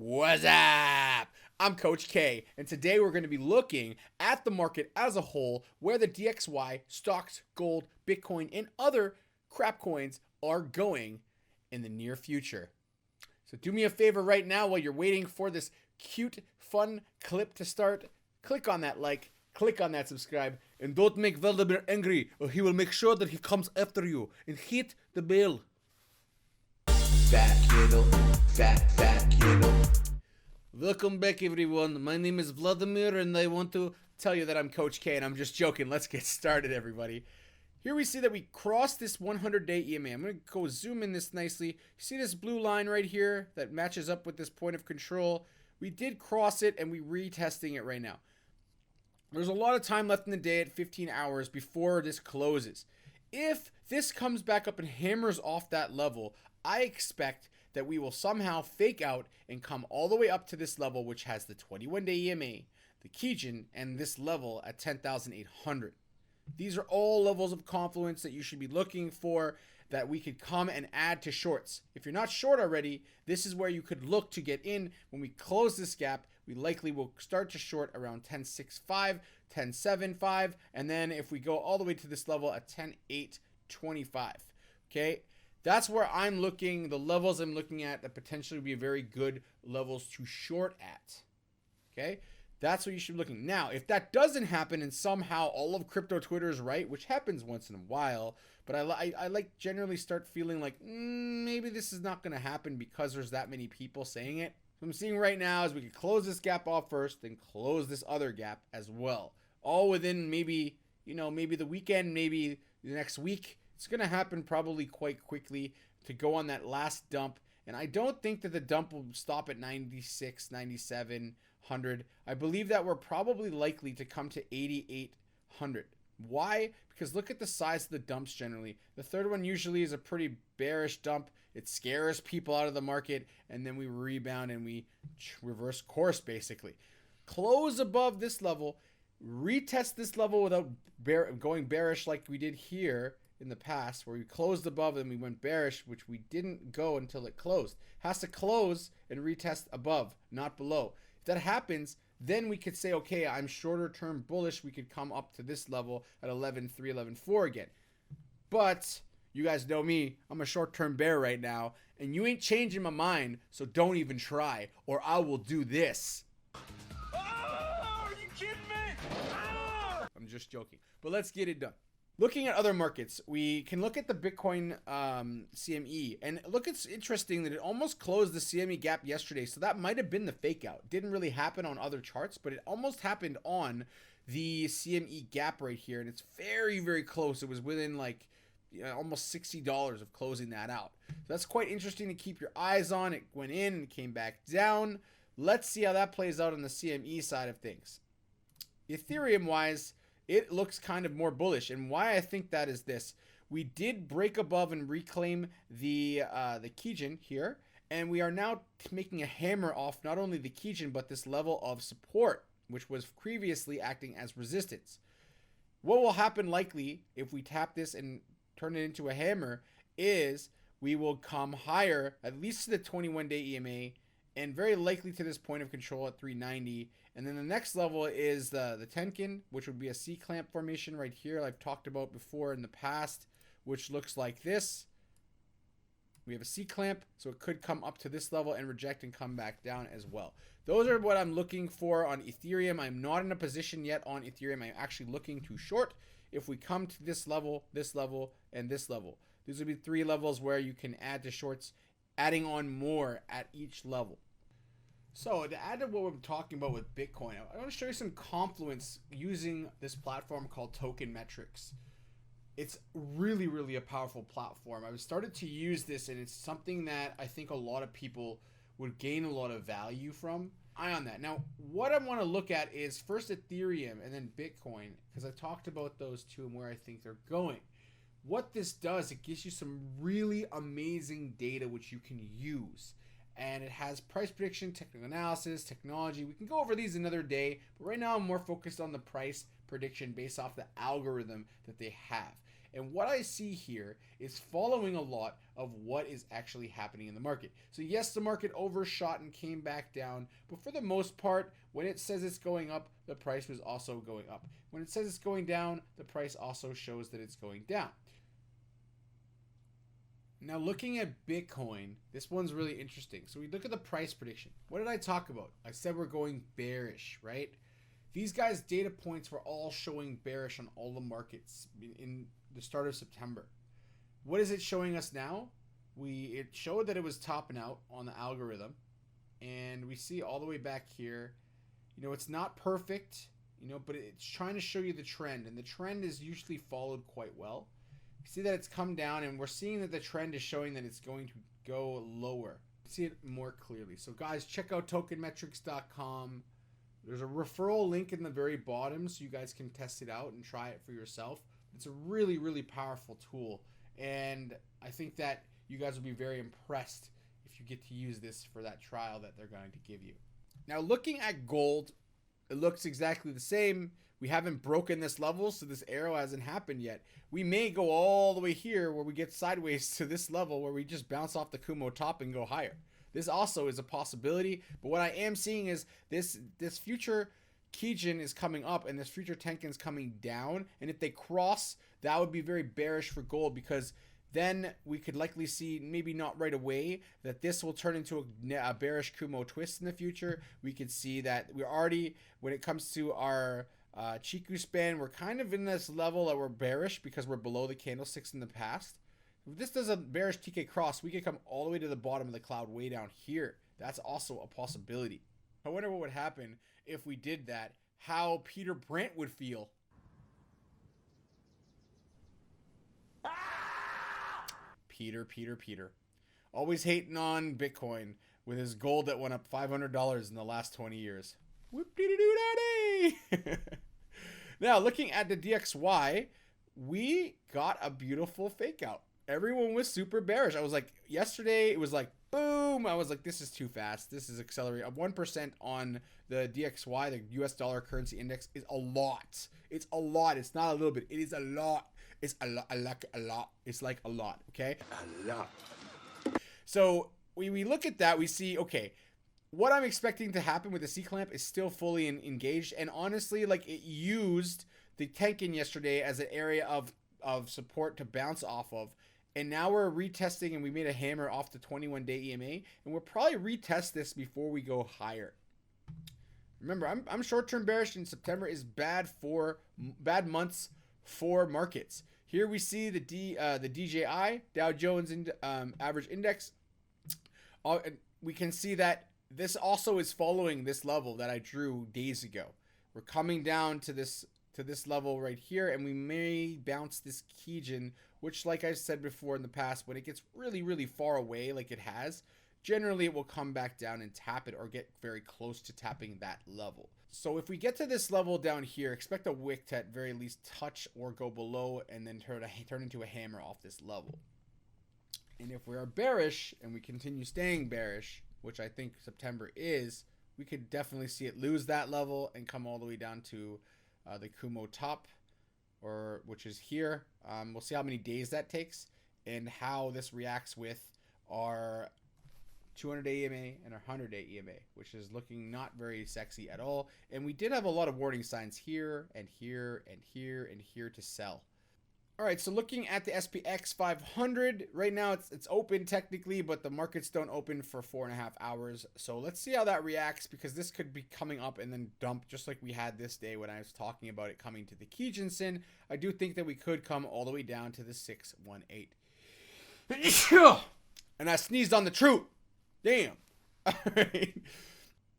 What's up? I'm Coach K, and today we're going to be looking at the market as a whole, where the DXY, stocks, gold, Bitcoin, and other crap coins are going in the near future. So do me a favor right now while you're waiting for this cute, fun clip to start. Click on that like, click on that subscribe, and don't make Vladimir angry, or he will make sure that he comes after you and hit the bell. Fat kiddo. Welcome back, everyone. My name is Vladimir, and I want to tell you that I'm Coach K, and I'm just joking. Let's get started, everybody. Here we see that we crossed this 100-day EMA. I'm going to go zoom in this nicely. You see this blue line right here that matches up with this point of control? We did cross it, and we're retesting it right now. There's a lot of time left in the day at 15 hours before this closes. If this comes back up and hammers off that level, I expect that we will somehow fake out and come all the way up to this level, which has the 21-day EMA, the Kijun, and this level at 10,800. These are all levels of confluence that you should be looking for, that we could come and add to shorts. If you're not short already, this is where you could look to get in. When we close this gap, we likely will start to short around 10.65, 10.75, and then if we go all the way to this level at 10.825, okay? That's where I'm looking, the levels I'm looking at that potentially would be very good levels to short at, okay? That's what you should be looking. Now, if that doesn't happen and somehow all of crypto Twitter is right, which happens once in a while, but I like generally start feeling like maybe this is not going to happen because there's that many people saying it. What I'm seeing right now is we could close this gap off first, then close this other gap as well. All within maybe, maybe the weekend, maybe the next week. It's going to happen probably quite quickly to go on that last dump. And I don't think that the dump will stop at 96, 97, 100. I believe that we're probably likely to come to 8,800. Why? Because look at the size of the dumps generally. The third one usually is a pretty bearish dump. It scares people out of the market, and then we rebound and we reverse course basically. Close above this level, retest this level without going bearish like we did here in the past, where we closed above and we went bearish, which we didn't go until it closed. Has to close and retest above, not below. If that happens, then we could say, okay, I'm shorter term bullish. We could come up to this level at 11.3, 11.4 again. But you guys know me, I'm a short term bear right now, and you ain't changing my mind, so don't even try, or I will do this. Oh, are you kidding me? Oh! I'm just joking, but let's get it done. Looking at other markets, we can look at the Bitcoin CME, and look, it's interesting that it almost closed the CME gap yesterday, so that might have been the fake out. Didn't really happen on other charts, but it almost happened on the CME gap right here, and it's very, very close. It was within like almost $60 of closing that out. So that's quite interesting to keep your eyes on. It went in and came back down. Let's see how that plays out on the CME side of things. Ethereum wise, it looks kind of more bullish, and why I think that is this: we did break above and reclaim the Kijun here, and we are now making a hammer off not only the Kijun but this level of support, which was previously acting as resistance. What will happen likely if we tap this and turn it into a hammer is we will come higher, at least to the 21-day EMA, and very likely to this point of control at 390. And then the next level is the Tenkin, which would be a C-clamp formation right here I've talked about before in the past, which looks like this. We have a C-clamp, so it could come up to this level and reject and come back down as well. Those are what I'm looking for on Ethereum. I'm not in a position yet on Ethereum. I'm actually looking to short if we come to this level, and this level. These would be three levels where you can add to shorts, adding on more at each level. So to add to what we're talking about with Bitcoin, I want to show you some confluence using this platform called Tokenmetrics. It's really, really a powerful platform. I've started to use this, and it's something that I think a lot of people would gain a lot of value from. Eye on that. Now, what I want to look at is first Ethereum and then Bitcoin, because I talked about those two and where I think they're going. What this does, it gives you some really amazing data which you can use. And it has price prediction, technical analysis, technology. We can go over these another day, but right now I'm more focused on the price prediction based off the algorithm that they have. And what I see here is following a lot of what is actually happening in the market. So yes, the market overshot and came back down, but for the most part, when it says it's going up, the price was also going up. When it says it's going down, the price also shows that it's going down. Now looking at Bitcoin, this one's really interesting. So we look at the price prediction. What did I talk about? I said we're going bearish, right? These guys' data points were all showing bearish on all the markets in the start of September. What is it showing us now? It showed that it was topping out on the algorithm, and we see all the way back here. You know, it's not perfect, you know, but it's trying to show you the trend, and the trend is usually followed quite well. You see that it's come down, and we're seeing that the trend is showing that it's going to go lower. See it more clearly. So guys, check out tokenmetrics.com. There's a referral link in the very bottom so you guys can test it out and try it for yourself. It's a really, really powerful tool, and I think that you guys will be very impressed if you get to use this for that trial that they're going to give you. Now looking at gold, it looks exactly the same. We haven't broken this level, so this arrow hasn't happened yet. We may go all the way here where we get sideways to this level where we just bounce off the Kumo top and go higher. This also is a possibility, but what I am seeing is this future Kijin is coming up and this future Tenkan is coming down, and if they cross, that would be very bearish for gold, because then we could likely see, maybe not right away, that this will turn into a bearish Kumo twist in the future. We could see that we're already, when it comes to our Chiku span, we're kind of in this level that we're bearish because we're below the candlesticks in the past. If this does a bearish TK cross, we could come all the way to the bottom of the cloud way down here. That's also a possibility. I wonder what would happen if we did that, how Peter Brandt would feel. Peter. Always hating on Bitcoin with his gold that went up $500 in the last 20 years. Whoop-dee-dee-doo-daddy! Now, looking at the DXY, we got a beautiful fake out. Everyone was super bearish. I was like, yesterday, it was like, boom. I was like, this is too fast. This is accelerating. 1% on the DXY, the US dollar currency index, is a lot. It's a lot. It's not a little bit. It is a lot. It's a lot. It's like a lot, okay? A lot. So we look at that, we see, okay, what I'm expecting to happen with the C-clamp is still fully engaged. And honestly, like, it used the Tenkan yesterday as an area of support to bounce off of. And now we're retesting, and we made a hammer off the 21-day EMA. And we'll probably retest this before we go higher. Remember, I'm short-term bearish, and September is bad months for markets. Here we see the DJI, Dow Jones Average Index. We can see that this also is following this level that I drew days ago. We're coming down to this level right here, and we may bounce this Kijin, which, like I said before in the past, when it gets really, really far away like it has, generally it will come back down and tap it or get very close to tapping that level. So if we get to this level down here, expect a wick to at very least touch or go below and then turn into a hammer off this level. And if we are bearish and we continue staying bearish, which I think September is, we could definitely see it lose that level and come all the way down to the Kumo top, which is here. We'll see how many days that takes and how this reacts with our 200-day EMA and our 100-day EMA, which is looking not very sexy at all. And we did have a lot of warning signs here and here and here and here to sell. All right, so looking at the SPX 500, right now it's open technically, but the markets don't open for 4.5 hours. So let's see how that reacts, because this could be coming up and then dump just like we had this day when I was talking about it coming to the Kijinsen. I do think that we could come all the way down to the 618. And I sneezed on the truth. Damn. All right.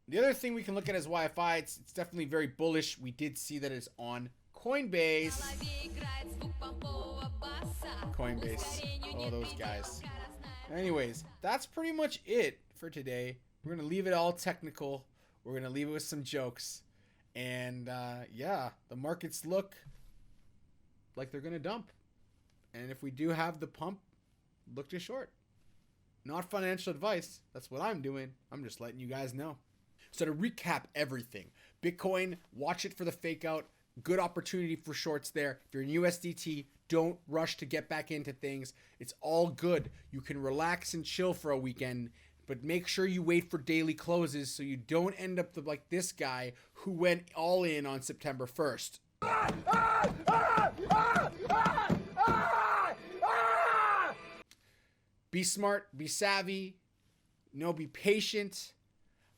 The other thing we can look at is Wi-Fi. It's definitely very bullish. We did see that it's on Coinbase. All those guys. Anyways, that's pretty much it for today. We're going to leave it all technical. We're going to leave it with some jokes. And yeah, the markets look like they're going to dump. And if we do have the pump, look to short. Not financial advice. That's what I'm doing. I'm just letting you guys know. So to recap everything, Bitcoin, watch it for the fake out. good opportunity for shorts there. If you're in USDT, don't rush to get back into things. It's all good. You can relax and chill for a weekend, but make sure you wait for daily closes so you don't end up like this guy who went all in on September 1st. Be smart, be savvy, be patient.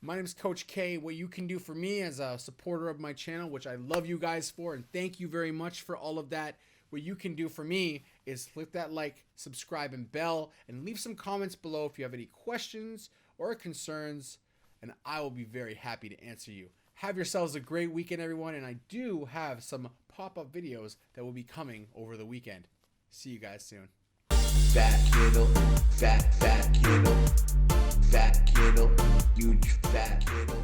My name is Coach K. What you can do for me as a supporter of my channel, which I love you guys for, and thank you very much for all of that. What you can do for me is click that like, subscribe, and bell, and leave some comments below if you have any questions or concerns, and I will be very happy to answer you. Have yourselves a great weekend, everyone, and I do have some pop-up videos that will be coming over the weekend. See you guys soon. Fat kiddo, fat kiddo, huge fat kiddo.